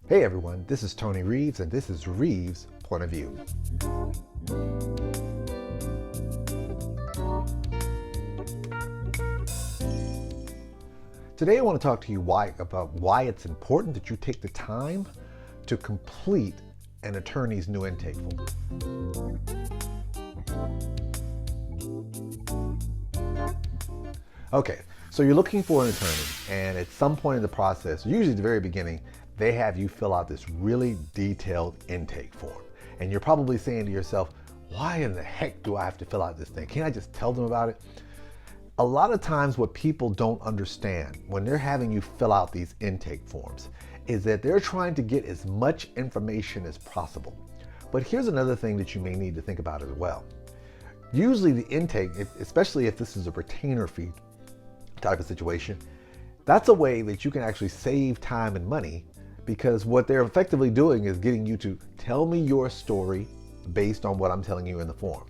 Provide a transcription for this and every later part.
Hey everyone, this is Tony Reeves and this is Reeves Point of View. Today I want to talk to you about why it's important that you take the time to complete an attorney's new intake form. Okay, so you're looking for an attorney, and at some point in the process, usually at the very beginning, they have you fill out this really detailed intake form. And you're probably saying to yourself, why in the heck do I have to fill out this thing? Can't I just tell them about it? A lot of times what people don't understand when they're having you fill out these intake forms is that they're trying to get as much information as possible. But here's another thing that you may need to think about as well. Usually the intake, especially if this is a retainer fee type of situation, that's a way that you can actually save time and money, because what they're effectively doing is getting you to tell me your story based on what I'm telling you in the form.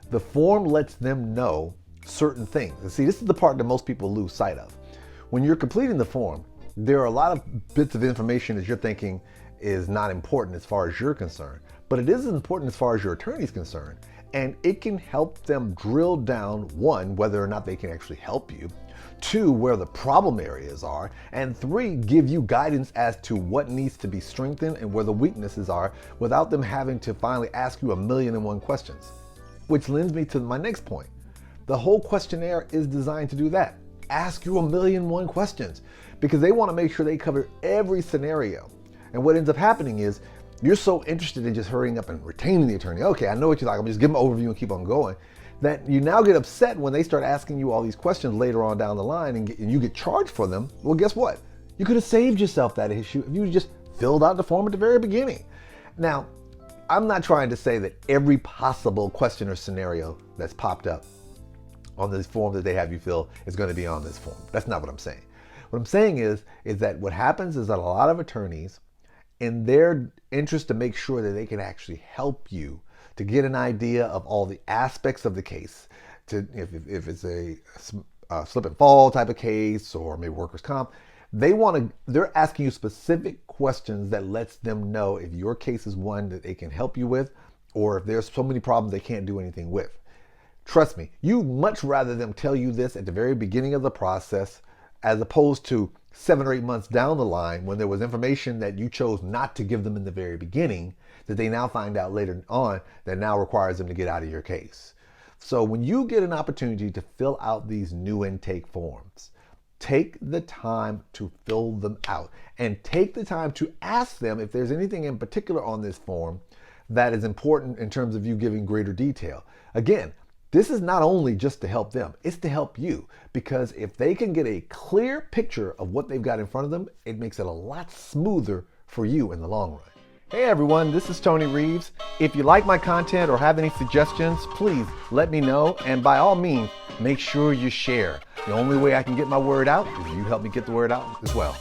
The form lets them know certain things. And see, this is the part that most people lose sight of. When you're completing the form, there are a lot of bits of information that you're thinking is not important as far as you're concerned, but it is important as far as your attorney's concerned. And it can help them drill down, one, whether or not they can actually help you, two, where the problem areas are, and three, give you guidance as to what needs to be strengthened and where the weaknesses are without them having to finally ask you 1,000,001 questions. Which lends me to my next point. The whole questionnaire is designed to do that. Ask you 1,000,001 questions, because they want to make sure they cover every scenario. And what ends up happening is you're so interested in just hurrying up and retaining the attorney. Okay, I know what you're like. I'm just give them an overview and keep on going. That you now get upset when they start asking you all these questions later on down the line and you get charged for them. Well, guess what? You could have saved yourself that issue if you just filled out the form at the very beginning. Now, I'm not trying to say that every possible question or scenario that's popped up on this form that they have you fill is going to be on this form. That's not what I'm saying. What I'm saying is that what happens is that a lot of attorneys, in their interest to make sure that they can actually help you to get an idea of all the aspects of the case, to if it's a slip and fall type of case or maybe workers' comp, they're asking you specific questions that lets them know if your case is one that they can help you with, or if there's so many problems they can't do anything with. Trust me, you much rather them tell you this at the very beginning of the process as opposed to 7 or 8 months down the line when there was information that you chose not to give them in the very beginning that they now find out later on that now requires them to get out of your case. So when you get an opportunity to fill out these new intake forms, take the time to fill them out and take the time to ask them if there's anything in particular on this form that is important in terms of you giving greater detail. Again, this is not only just to help them, it's to help you, because if they can get a clear picture of what they've got in front of them, it makes it a lot smoother for you in the long run. Hey everyone, this is Tony Reeves. If you like my content or have any suggestions, please let me know, and by all means, make sure you share. The only way I can get my word out is you help me get the word out as well.